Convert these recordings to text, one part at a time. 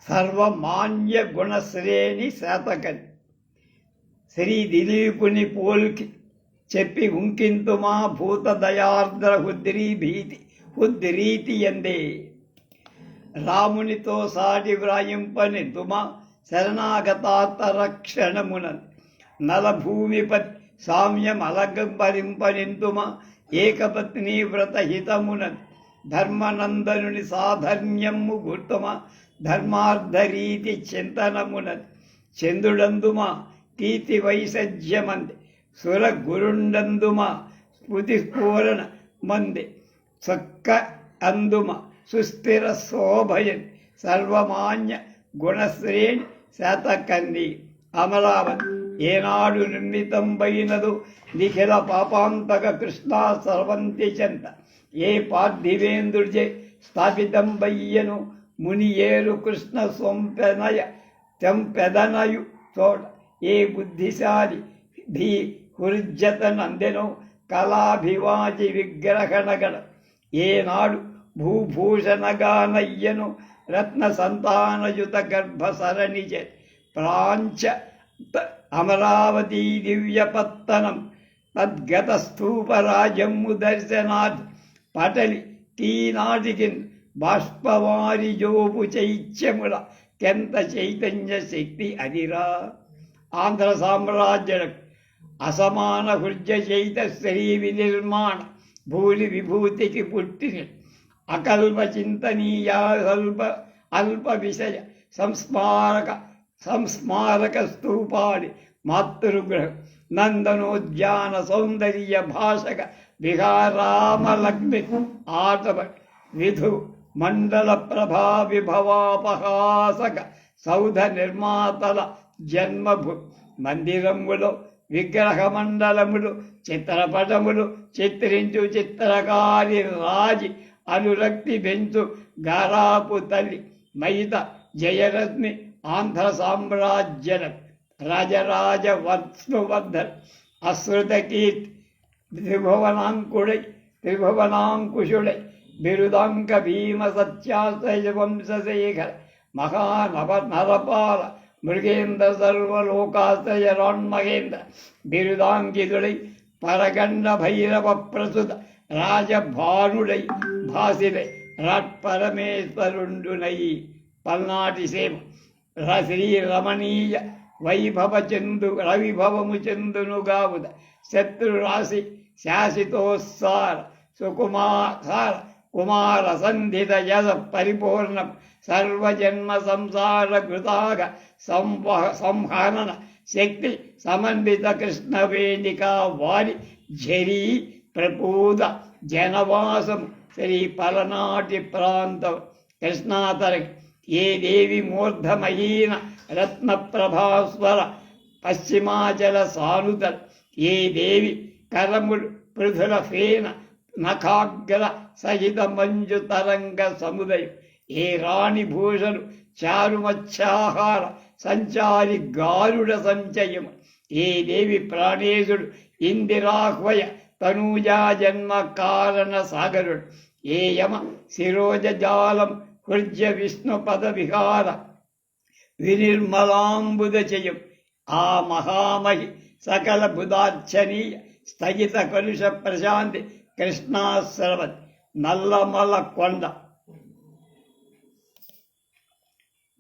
సర్వమాన్య గుణశ్రేణి శాతకని శ్రీ దిలీపుని పోల్కి చెప్పి ఉంకింతుమా భూత దయార్ద్ర హుద్రీతి ఎందే రామునితో సాటి వ్రాయింపని తుమా శరణాగతాత్తరక్షణమున నలభూమిపతి సామ్యం అలంకరింపనింతుమ ఏకపత్ని వ్రతహితమున ధర్మనందనుని సాధర్మ్యము గుర్తుమ ధర్మార్థరీతి చింతనమున చంద్రుడందుమ కీర్తి వైసజ్యమంది సుర గురుండందుమ స్మృతి స్ఫూరణ మంది చొక్క అందుమ సుస్థిర శోభయన్ సర్వమాన్య గుణశ్రేణి శాతకంది అమరావతి ఏనాడు నిర్మితంబైనదు నిఖిల పాపాంతక కృష్ణా సర్వంతి చెంత ఏ పార్థివేంద్రుజే స్థాపితంబయ్యను ముని ఏరు కృష్ణ తెంపెదనయు చోట ఏ బుద్ధిశాలి ధీ హుర్జతనందెనో కళాభివాచి విగ్రహణగణ ఏనాడు భూభూషణగానయ్యను రత్న సంతానయుత గర్భసరణిజ ప్రాంచ అమరావతీ దివ్యపత్తనం తద్గత స్థూపరాజమ్ము దర్శనాత్ పటలి తీనాటికి బాష్పవారి జోపు చైత్యముల కెంత చైతన్య శక్తి అదిరా ఆంధ్ర సామ్రాజ్యులకు అసమాన హృజ చైత శ్రీ వినిర్మాణ భూలి విభూతికి పుట్టిన అకల్ప చింతనీయ అల్ప విషయ సంస్మారక స్తూపాడి మాతృగృహం నందనోద్యాన సౌందర్య భాషక విహారామలగ్ని ఆటవ విధు మండల ప్రభా విభవాపహాసక సౌధ నిర్మాతల జన్మభూ మందిరములో విగ్రహ మండలములు చిత్రపటములు చిత్రించు చిత్రకారి రాజి అనురక్తి బెంచు గారాపు తల్లి మైత జయరత్ని ఆంధ్ర సామ్రాజ్యన రాజరాజ వర్ష్ణువర్ధన్ అశ్రుత కీర్తి త్రిభువనాంకుశుడై బిరుదాంక భీమ సత్యాశ్రయ వంశశేఖర మహానరపాల మృగేంద్ర సర్వలోకాశ్రయ రాన్మహేంద్ర బిరుదాంకితుడై పరగండ భైరవ ప్రసుత రాజభానుడై భాసిడై రాట్పరమేశ్వరుండునై పల్నాటి సేమ శ్రీ రమణీయ రవిభవము చందునుగావుద శత్రురాశి శాసితోత్సార సుకుమార కుమార సంధిత యద పరిపూర్ణ సర్వజన్మ సంసార కృతాగ సంహరణ శక్తి సమన్విత కృష్ణవేణికా వారి ఝరీ ప్రపూద జనవాసం శ్రీ పలనాటి ప్రాంతం కృష్ణాతరి ఏ దేవి మూర్ధమహీన రత్నప్రభాస్వర పశ్చిమాచల సానుత ఏ దేవి కరములు పృథుల ఫేన నఖాగ్ర సహిత మంజు తరంగ సముదయం ఏ రాణి భూషణు చారుమత్స్యాహార సంచారి గారుడ సంచయం ఏ దేవి ప్రాణేశుడు ఇందిరాహ్వయ తనూజా జన్మ కారణ సాగరుడు ఏ యమ శిరోజాలం హృజ్య విష్ణు పద విహార వినిర్మలాంబుద చయం ఆ మహామహి సకల బుధార్చనీయ స్థగిత కలుష ప్రశాంతి కృష్ణాశ్రవత్ నల్లమల కొండ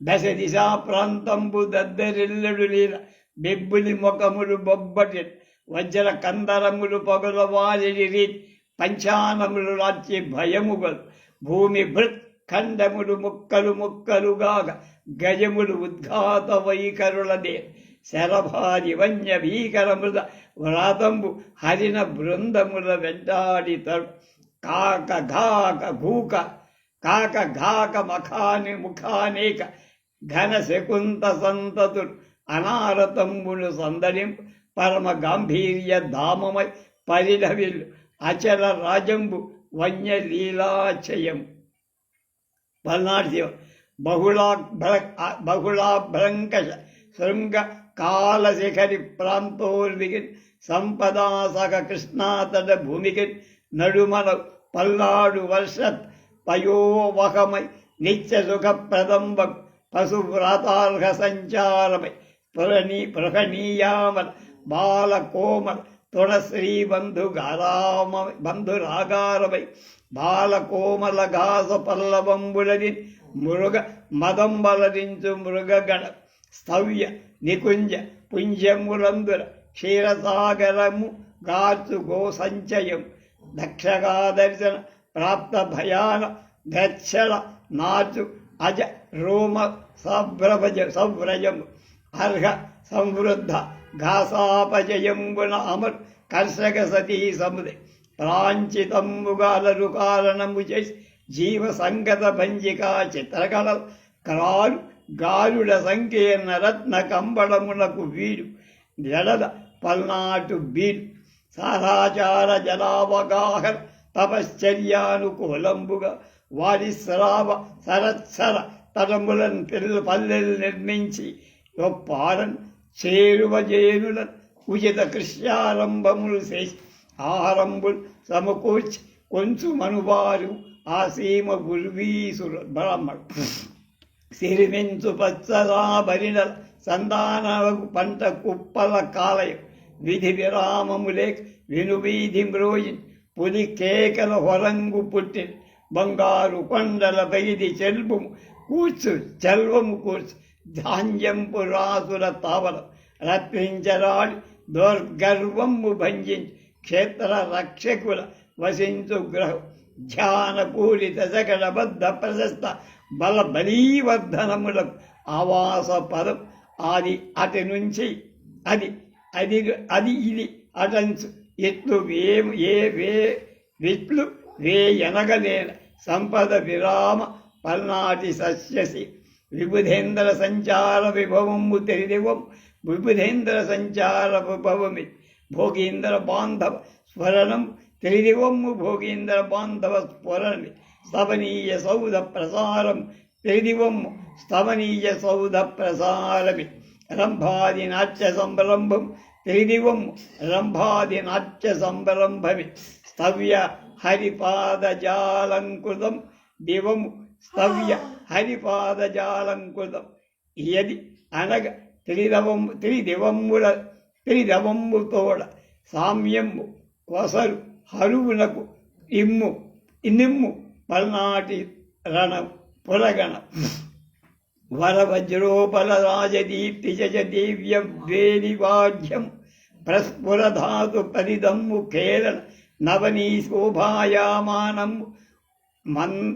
దశ దిశా ప్రాంతంబు దద్దరిల్లడు లీల బెబ్బులి ముఖములు బొబ్బటి వజ్ర కందరములు పగుల వారిడి రీతి పంచానములు రాచి భయముగలు భూమి భృత్ ఖండములు ముక్కలు ముక్కలుగాగ గజములు ఉద్ఘాత వైకరులదే శరభారి వన్య భీకర మృద వ్రాతంబు హరిణ బృందముల వెంటాడి తరు కాక ఘాక భూక కాక ఘాక ముఖానేక ఘన శకుంత సంతతులు అనారతంబును సందడింపు పరమ గాంభీర్య ధామమై పరిఢవిల్లు అచల రాజంబు వన్య లీలాచయం పల్నాడు శివ బహుళాభ్రంకష శృంగ కాలశిఖరి ప్రాంతోర్వికి సంపదాసక కృష్ణాతట భూమికి నడుమల పల్నాడు వర్షత్ పయోవహమై నిత్య సుఖప్రదంబ పశువ్రతార్హ సంచారమై ప్రహణీయామల బాలకోమల తుణశ్రీ బంధురాగారమై బాలకోమల ఘాస పల్లవంబులని మృగ మదంబలరించు మృగగణ స్థవ్య నికుంజ పుంజములందుర క్షీరసాగరము గార్చు గోసంచయం దక్షగాదర్శన ప్రాప్త భయాన గచ్చల నాచు అజ రోమ సవ్రజము అర్హ సంవృద్ధ ఘాసాపజయంబున అమర్ కర్షక సతీ సముదే ప్రాంచితంబుగాలరు కారణము చేసి జీవ సంగత భంజికా చిత్రకళ క్రాలు గాలుడ సంకీర్ణ రత్న కంబళమునకు వీడు జడద పల్నాటు బీడు సారాచార జలావగాహన తపశ్చర్యానుకూలంబుగా వారి స్రావ సరత్సర తరములను పల్లెలు నిర్మించి ఒప్పారన్ చేరువజేనులను ఉచిత కృష్యారంభములు చేసి ఆహారంబులు సమకూర్చి కొంచు మనువారు ఆ సీమ గుర్వీసురు బ్రాహ్మణు సిరిమించు పచ్చరాభరిణల సంతానలకు పంట కుప్పల కాలయం విధి విరామములే వినువీధి మ్రోయిన్ పులి కేకల హొరంగు పుట్టిన బంగారు కొండల బైది చెల్పుము కూర్చు చెల్వము కూర్చు ధాన్యంపు రాసుల తావల రత్నించరాడి దుర్గర్వము భంజించి క్షేత్ర రక్షకుల వసించు గ్రహం ధ్యాన పూరిత సకలబద్ధ ప్రశస్త బల బలీవర్ధనములకు ఆవాస పదం అది అటు నుంచి అది అది అది ఇది అటంచు ఎట్లు విట్లు ఎనగలేన సంపద విరామ పల్నాటి సస్యసి విబుధేంద్ర సంచార విభవము తెలిదివం విబుధేంద్ర సంచార విభవమి భోగీంద్ర బాంధవ స్మరణం తెలిదివము భోగీంద్ర బాంధవ స్మరణి స్తవనీయ సౌధ ప్రసారం తెలిదివము స్తవనీయ సౌధ ప్రసారమి రంభాది నాట్య సంరంభం తెలిదివము రంభాది నాట్య సంరంభమి స్తవ్య హరిపాదజాలంకృతం దివము స్తవ్య హరిపాదజాలంకృతం యది అనగ త్రిదివంబు తోడ సామ్యము కొసరు హరువునకు నిమ్ము పల్నాటి రణ పురగణ వరవజ్రోపల రాజదీప్తి జయ దివ్య వేదివాద్యం ప్రస్ఫురధాతు పరిదమ్ము కేరళ నవనీ శోభాయామానము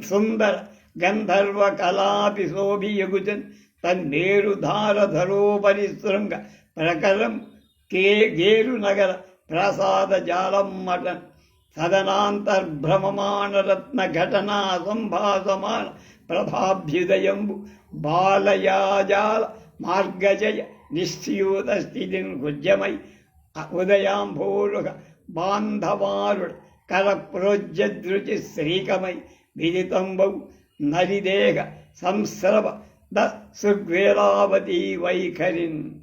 సుందర గంధర్వ కళాపి శోభియగుజన్ తన్నేరుధారధరోపరి శృంగ ప్రకరం గేరు నగర ప్రసాద జాలం మటన్ సదనాంతర్భ్రమమాణ రత్న ఘటనా సంభాసమాన ప్రభాభ్యుదయంబు బాలయాజాల మార్గజయ నిశ్చయూత స్థితిని గుజ్యమై ఉదయాంభోరుగ బాంధవారుడ కర ప్రోజ్యదృచి శ్రీకమై విదితంబౌ నరిదేహ సంస్రవ ద సుగ్వేరావతీ వైఖరిన్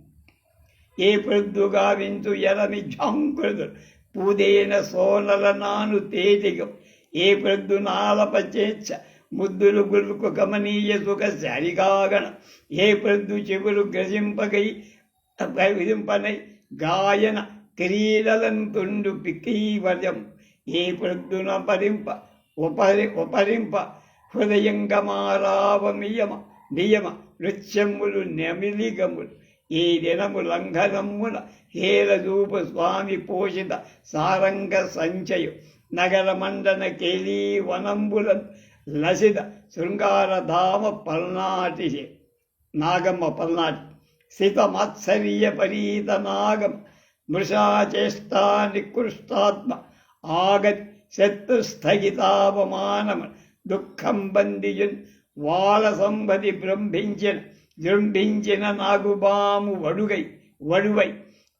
ఏ ప్రొద్దు గావించు ఎరమి ఝంకృదు పూదేన సోనల నాను తేజిగం ఏ ప్రొద్దు నాలపచేచ్చ ముద్దులు గురుకు గమనీయ సుఖ సరిగాగణ ఏ ప్రొద్దు చెవులు గ్రజింపగై విరింపనై గాయన క్రీడలంతుండు పికీవర్యం ఏ ప్రొద్దున ఉపరింప హృదయంగమారావమియమ నియమ నృత్యములు నెమిలిగములు ఈ దినము లంఘనమున హేరూప స్వామి పోషిత సారంగ సంచయం నగర మండన కేలీ వనంబుల లసిత శృంగారధామ పల్నాటి నాగమ్మ పల్నాటి సితమాత్సర్య పరీత నాగం మృషాచేష్టా నికృష్టాత్మ ఆగత్ శత్రుస్థగితావమానమ దుఃఖం బందియున్ వాల సంబది జృంభించిన నాగుబాము వడువై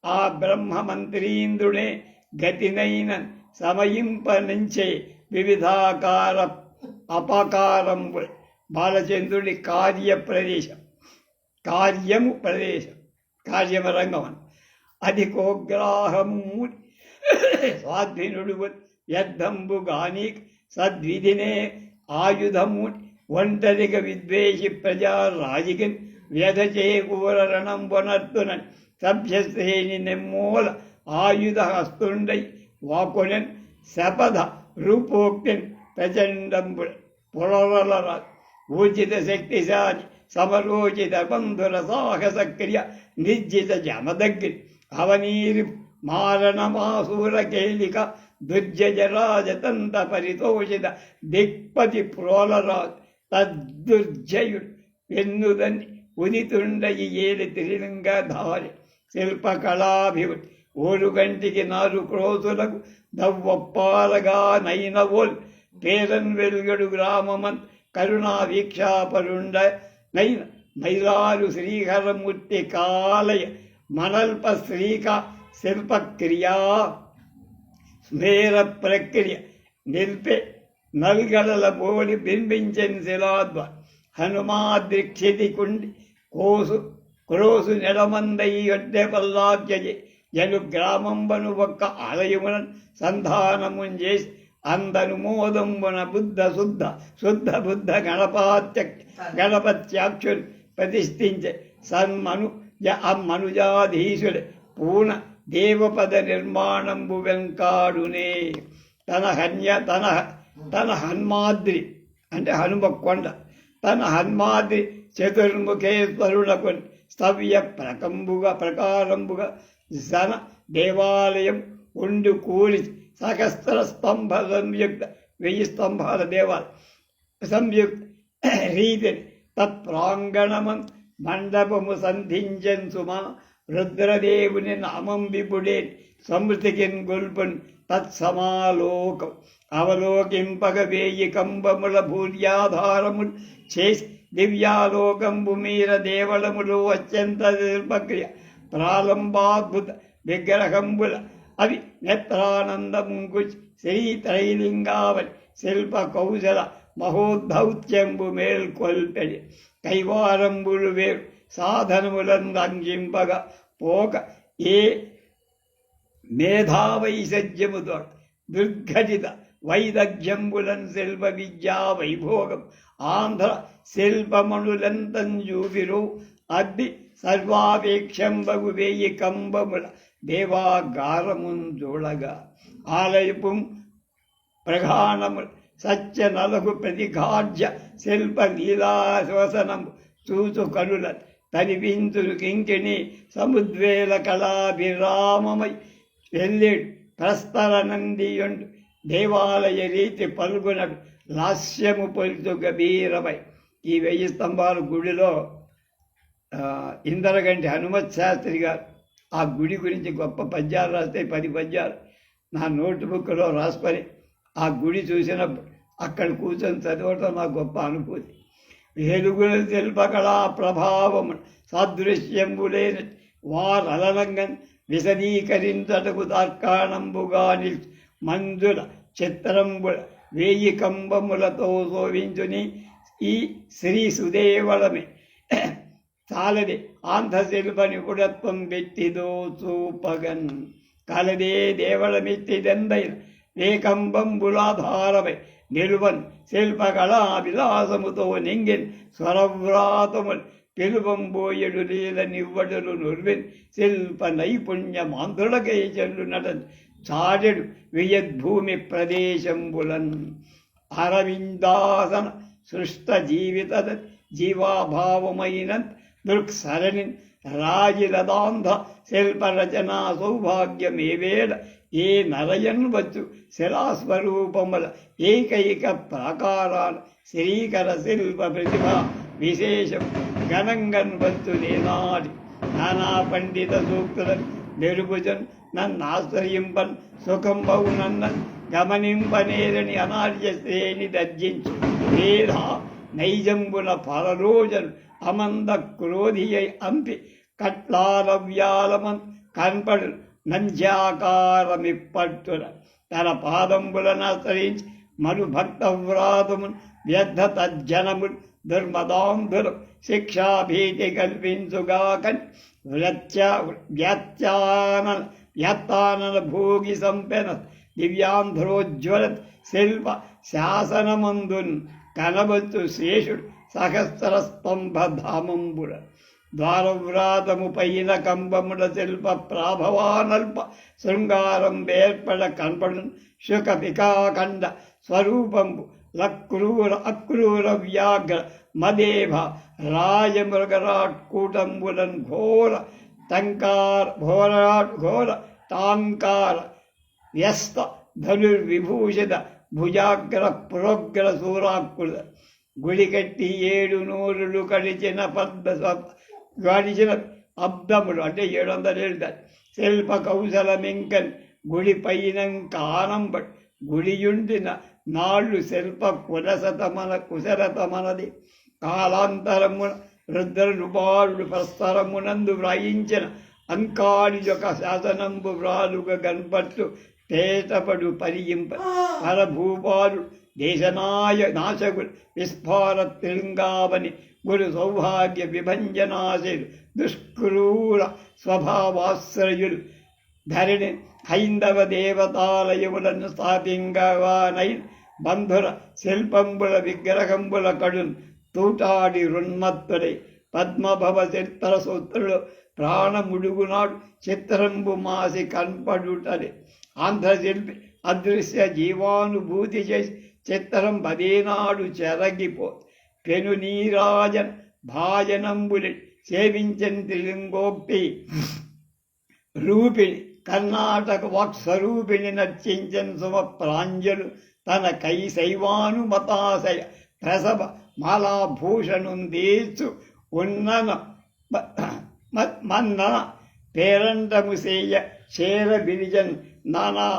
ఆ బ్రహ్మమంత్రీంద్రుడే గతినైన సమయింపనంచే వివిధాకార అపకారంబు బాలచంద్రుడి కార్యమరంగం అధికోగ్రాహము స్వాధీనుడు యద్ధంబు గాని సద్విధినే ఆయుధము ఒంటరిగా విద్వేషి ప్రజారాజికి వ్యధ చేకూరణం వనర్తునన్ సభ్యశ్రేణి నెమ్మూల ఆయుధ హస్తుండై వాకునన్ శపథ రూపోక్తిన్ ప్రచండంబు పురలరా ఊర్జిత శక్తిశాలి సమరోచిత బంధుర సాహస క్రియ నిర్జిత జమదగ్రి అవనీరి మారణమాసూర కేలిక దుర్జయరాజతంత పరితోషిత దిక్పతి ప్రోలరాజు తద్దుర్జయుడు వెన్నుదని ఉదితుండయి ఏలి త్రిలింగధారి శిల్పకళాభివృద్ధి ఓరుగంటికి 4 క్రోసులకు దవ్వప్పాలగా నైనవోల్ పేరన్ వెలుగడు గ్రామమన్ కరుణా వీక్షాపరుండ నైన మైలారు శ్రీహరమూర్తి కాలయ మనల్ప శ్రీక శిల్పక్రియా స్మేర ప్రక్రియ నిల్పే నల్గడల పోలి బింబించని శిలాద్వ హనుమాద్రిక్షితి కుండి క్రోసు నెడమందై ఒడ్డె పల్లాబ్జి జను గ్రామంబను ఒక్క ఆలయమున సంధానమున్ చేసి అందనుమోదంబున శుద్ధ బుద్ధ గణపత్యాక్షుడు ప్రతిష్ఠించే మనుజాధీశుడు పూన దేవపద నిర్మాణంబు వెంకాడునే తన హన్మాద్రి అంటే హనుమకొండ తన హన్మాద్రి చతుర్ముఖేశ్వరులకు స్తవ్య ప్రకారంబుగా జన దేవాలయం ఉండు కూలి సహస్ర స్తంభ సంయుక్త 1000 స్తంభాల దేవాలయం సంయుక్త రీతిని తత్ప్రాంగణమం మండపము సంధించన్ సుమా రుద్రదేవుని నామం విపుడే సమృతికిన్ గొల్పున్ తత్సమాలోకం అవలోకింపగ 1000 కంబముల భూర్యాధారములు చేసి దివ్యాలోకంబు మీర దేవళములు అత్యంత శిల్పక్రియ ప్రారంభాద్భుత విగ్రహంబుల అవి నేత్రానందముంకు శ్రీత్రైలింగావళి శిల్ప కౌశల మహోద్ధౌత్యంబు మేల్కొల్పెడి కైవారంబులు వేరు సాధనములందంకింపగా పోక ఏ మేధావైసజ్యముతో దుర్ఘటిత వైదగ్ధ్యంబులన్ శిల్ప విద్యా వైభోగం ఆంధ్ర శిల్పమణులంతంజూపిరు అద్ది సర్వాపేక్షంబగు 1000 కంబముల దేవాగారమున్ చూడగా ఆలయపు ప్రగాణములు సత్య నలకు ప్రతిఘాజ్య శిల్ప లీలాశ్వసనము చూచు కనుల తనిపించులు కింకిణి సముద్వేల కళాభిరామమై వెళ్ళేడు ప్రస్తర నందియుండు దేవాలయ రీతి పల్గొనడు లాస్యము పొలుచు గభీరమై ఈ 1000 స్తంభాల గుడిలో ఇందరగంటి హనుమత్ శాస్త్రి గారు ఆ గుడి గురించి గొప్ప పద్యాలు రాస్తే 10 పద్యాలు నా నోట్బుక్లో రాసుకొని ఆ గుడి చూసినప్పుడు అక్కడ కూర్చొని చదవటం నాకు గొప్ప అనుభూతి. వెలుగుల శిల్పకళా ప్రభావము సాదృశ్యంబులేని వారలనంగన్ విశదీకరించటకు తార్కాణంబుగా నిలిచి మంజుల చిత్రంబుల 1000 కంబములతో శోభించుని ఈ శ్రీ సుదేవళమే చాలది ఆంధ్రశిల్ప నిపుణత్వం పెట్టిదో చూపగన్ కలదే దేవళమెత్తిదెందైన ఏకంబంబులాధారమై నిలువన్ శిల్పకళా విలాసముతో నింగిన్ స్వరవ్రాతములు పిలువంబోయడు లీల నివ్వడులు నుర్విన్ శిల్ప నైపుణ్యమాంధ్రులకై చెల్లు నటన్ చాడెడు వియద్భూమి ప్రదేశంబులన్ అరవిందాసన సృష్ట జీవిత జీవాభావమైన దృక్సరణి రాజిలదాంధ శిల్పరచనా సౌభాగ్యమేవేళ ఏ నరయన్ వచ్చు శిలాస్వరూపముల ఏకైక ప్రాకారాల శ్రీకర శిల్ప ప్రతిభ విశేషం గణంగన్ వచ్చు నేనాడి నానా పండిత సూక్తులను నిరుపుజన్ నన్నాశ్రయింపన్ సుఖంబవు నన్న గమనింపనేరని అనార్య శ్రేణి దర్జించు వేద నైజంబుల పరరోజను అమంద క్రోధియై అంపి కట్లారవ్యాలమన్ కన్పడు నంజాకారమిప్పట్టున తన పాదంబులనాశ్రయించి మనుభక్తవ్రాతమున్ వ్యర్థ తజ్జనములు దుర్మదాంధులు శిక్షాభీతి కల్పించుగాకని వ్యాత్యానన భోగి సంపెన దివ్యాంధ్రోజ్వల శిల్ప శాసనమందున్ కనవచ్చు శేషుడు సహస్ర స్తంభ ధామంబుల ద్వారవ్రాతము పైన కంబముల శిల్ప ప్రాభవానల్ప శృంగారం వేర్పడ కనపడు శుక పికాఖండ స్వరూపంబు లక్రూర అక్రూర వ్యాఘ్ర మదేభ రాజమృగరాట్ కూటంబులన్ ఘోర ఘోర టాంకార వ్యస్త ధనుర్విభూషిత భుజాగ్ర పురోగ్ర సూరాకృత గుడికట్టి 7 నూరులు గడిచిన అబ్దములు అంటే 700 శిల్ప కౌశలమింకన్ గుడి పైన కానంబడి గుడియుండిన నాళ్ళు శిల్ప కుశరతమనది కాలాంతరమున రుద్రనుపారుడు ప్రస్తరమునందు వ్రాయించిన అంకాళిజొక శాసనంబు వ్రాలుగ గన్పట్లు తేటపడు పరియింప పరభూపాలు నాశకులు విస్ఫార తిరంగావని గురు సౌభాగ్య విభంజనాశయులు దుష్క్రూర స్వభావాశ్రయులు ధరిణి హైందవ దేవతాలయములను స్థాపింగవానైన బంధుర శిల్పంబుల విగ్రహంబుల కడున్ తూటాడి రున్మత్తుడై పద్మభవ చిత్ర సూత్రులు ప్రాణముడుగునాడు చిత్రంబు మాసి కన్పడుటని ఆంధ్రశిల్పి అదృశ్య జీవానుభూతి చేసి చిత్రం పదేనాడు చెరగిపో పెను నీరాజన్ భాజనంబులి సేవించని త్రిలింగోక్తి రూపిణి కర్ణాటక వాక్స్వరూపిణి నర్చించన్ సుమ ప్రాంజలు తన శైవానుమతాశయ ప్రసభ మాలాభూషణం తీర్చు ఉన్నన మన్నన పేరంటము సేయ చేర బిరిజన్ నానా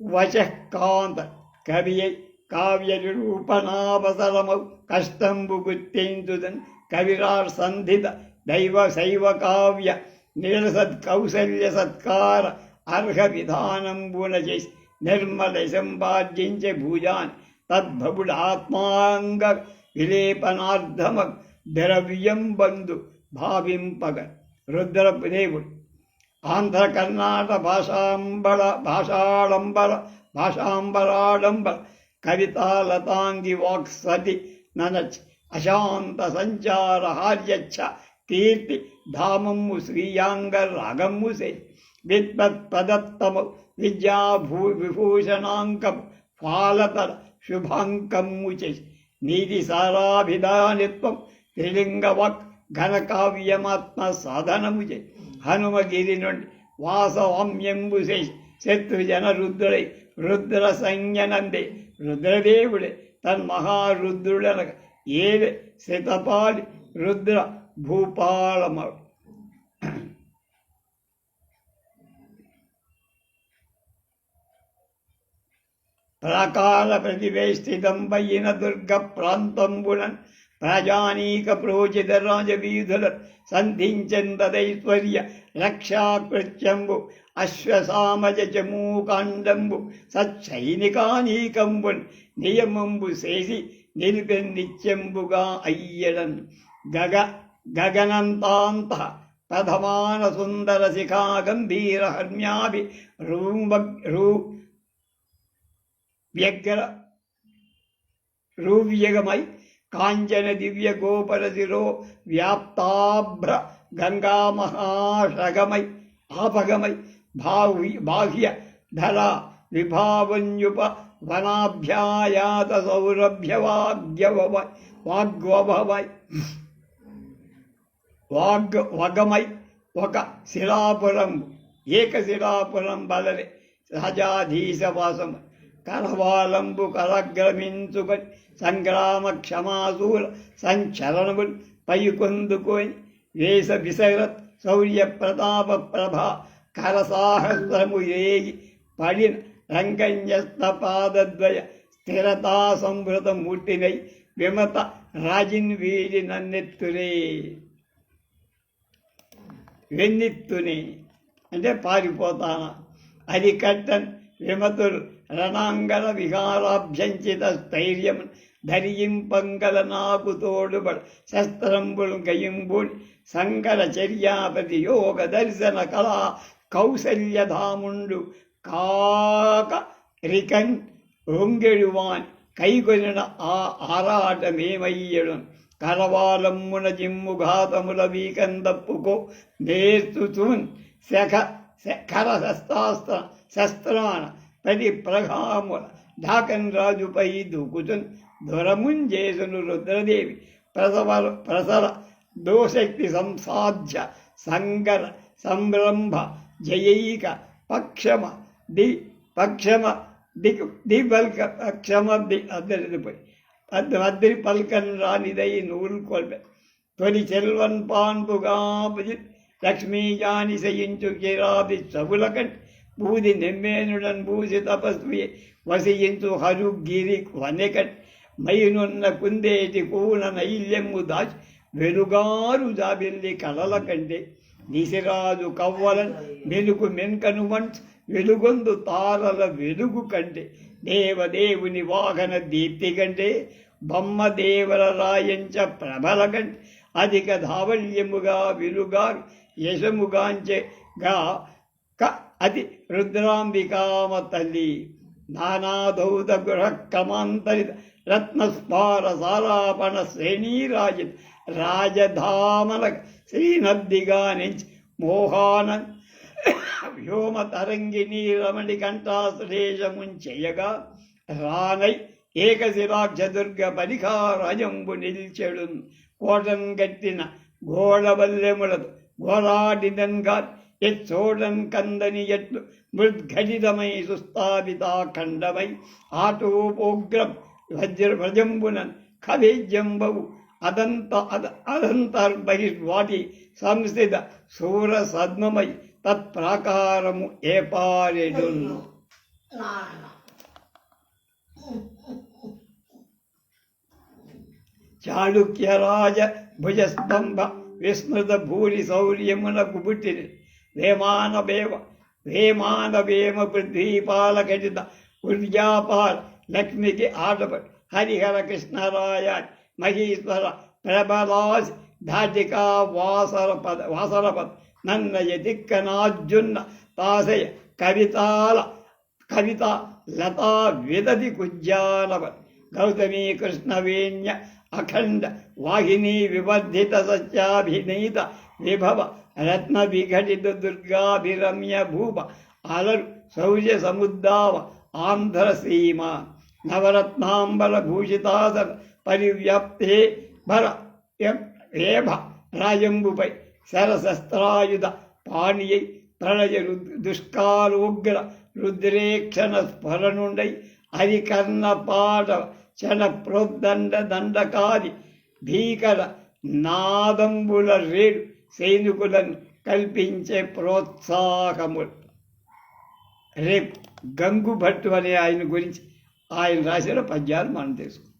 వచకాంత కవియై కావ్య నిరూపణావసరమౌ కష్టంబు గుర్తించుదన్ కవిరార్ సంధిత దైవ శైవ కావ్య నిరసత్ కౌశల్య సత్కార అర్హ విధానంబున చేసి నిర్మల సంపార్జించే భూజాన్ తద్భవుడు ఆత్మాంగ విలేపనార్థమ ద్రవ్యం బంధు భావింపగ రుద్రదేవుడు ఆంధ్ర కర్ణాట భాషాంబరాడంబర కవితాలతాంగి వాక్సతి ననచ్ అశాంత సంచార హార్యచ్చ కీర్తి ధామము శ్రీయాంగ రాగము సే విద్వత్ ప్రదత్తము విభూషణాంకము ఫాలతర శుభాంకము చేసి నీతి సారాభిధానిత్వం త్రిలింగవాక్ ఘనకావ్యమాత్మ సాధనము చేసి హనుమగిరి నుండి వాసవామ్యంబు చేసి శత్రుజన రుద్రుడై రుద్ర సంజ్ఞనందే రుద్రదేవుడే తన్మహారుద్రుడనగా ఏలే శతపాలి రుద్ర భూపాలమ ప్రాకార ప్రతివేష్టితంబైన దుర్గ ప్రాంతంబునన్ ప్రజానీక ప్రోచిత రాజవీధుల సంధించెందైశ్వర్య రక్షాకృత్యంబు అశ్వసామజ చమూకాండంబు సచ్చైనికానీకంబున్ నియమంబు చేసి నిలిపెన్ నిత్యంబుగా అయ్యడన్ గగనంతాంత ప్రథమాన సుందర శిఖా గంభీర హర్మ్యాభి రూవ్యగమై కాంచన దివ్య గోపర శిరో వ్యాప్తాభ్ర గంగామహాషగమై ఆపగమై బాహ్య ధర విభావన్యుప వనాభ్యాయాత సౌరభ్య వగమై ఒక శిలాపురం ఏకశిలాపురం బలరే రాజాధీశవాసం కరవాలంబు కరగ్రమించుకొని సంగ్రామ క్షమాసూర సంచలనములు పైకొందుకొని వేష విసరత్ శౌర్య ప్రతాప ప్రభా కరసాహస్రము ఏగి పడిన రంగన్యస్త పాదద్వయ స్థిరతా సంభృత మూర్తినై విమత రాజిన్ వీడి నన్నెత్తురే వెన్నెత్తుని అంటే పారిపోతానా అది కట్టన్ విమతులు రణాంగన విహారాభ్యంచిత స్థైర్యం ధరింపంగల నాకు తోడుబడ శస్త్రంబులు గయింబుడి సంకర చర్యాపతి యోగ దర్శన కళా కౌశల్యధాముండు కాక రికన్ ఒంగెడువాన్ కైకొనిన ఆ ఆరాటమేమయ్యడు కరవాలమ్మున జిమ్ముఘాతముల వీకందప్పుకో నేర్చుతూన్ ఖర శస్త్రాన పది ప్రఘాముల ఢాకన్ రాజుపై దూకుతున్ దొరముంజేసును రుద్రదేవి ప్రసర దోశక్తి సంసాధ్య సంగర సంరంభ జయైక పక్షమ అద్దరి పల్కన్ రానిదై నూలు కొల్పె తొలి చెల్వన్ పాన్పుగాపుజి లక్ష్మీ జాని సయించు కిరాది సబులకంట్ బూది నెమ్మేనుడన్ బూసి తపస్వి వసించు హరుగిరి వనెకట్ మైనున్న కుందేటి కూన నైల్యము దాచి వెలుగారు జాబిల్లి కలల కంటే నిసిరాజు కవ్వలన్ మెలుగు మెంకను మంచ్ వెలుగొందు తారల వెలుగు కంటే దేవదేవుని వాహన దీప్తి కంటే బొమ్మదేవర రాయంచ ప్రభల కంటే అధిక ధావల్యముగా వెలుగారు యశముగాంచెగా అతి రుద్రాంబికామ తల్లి నానాధౌత గృహ కమాంతరిత రత్నస్పార సారాపణ శ్రేణీరాజిత రాజధామల శ్రీనద్దిగా నుంచి మోహాన వ్యోమ తరంగిణీ రమణి కంఠాశ్లేషముంచెయ్యగా రానై ఏకశిరాక్ష దుర్గ పరిఖారజంబు నిల్చెడు కోటన్ గట్టిన గోడబల్లెములతో గోరాడినంగా ఎచ్చోడన్ కందని ఎట్లు మృద్ఘటితమై సుస్థాపితా ఖండమై ఆటోపోగ్రం వజ్రజంబునన్ ఖవేజ్యంబవు అదంతర్బహిర్వాటి సంస్థిత శూర సద్మమై తత్ప్రాకారము ఏపారెడు చాళుక్యరాజ భుజస్తంభ విస్మృత భూరి శౌర్యమునకు పుట్టిన వేమానవేమ పృథ్వీపాలకటిత ఉర్జాపాల లక్ష్మికి ఆడపడు హరిహర కృష్ణరాయ మహేశ్వర ప్రబలాసి ధాటికా వాసరపద నన్నయ దిక్కనార్జున్న తాసయ కవిత లతా విదతి కుజ్జానవ గౌతమీ కృష్ణవేణ్య అఖండ వాహిని వివర్ధిత సత్యాభినీత విభవ రత్న విఘటిత దుర్గాభిరమ్య భూప అలరు శౌర్య సముద్దావ ఆంధ్ర సీమ నవరత్నాంబర భూషితాసర పరివ్యాప్తే భర రేభ రాజంబుపై శరశస్త్రాయుధ పాణియై ప్రళయ దుష్కారోగ్ర రుద్రేక్షణ స్ఫరణుండై హరికర్ణపాట చన ప్రోద్దండ దండకాది భీకర నాదంబుల రేడు సైనికులను కల్పించే ప్రోత్సాహములు. రేపు గంగు భట్టు అనే ఆయన గురించి ఆయన రాసిన పద్యాలు మనం తెలుసుకుంటాం.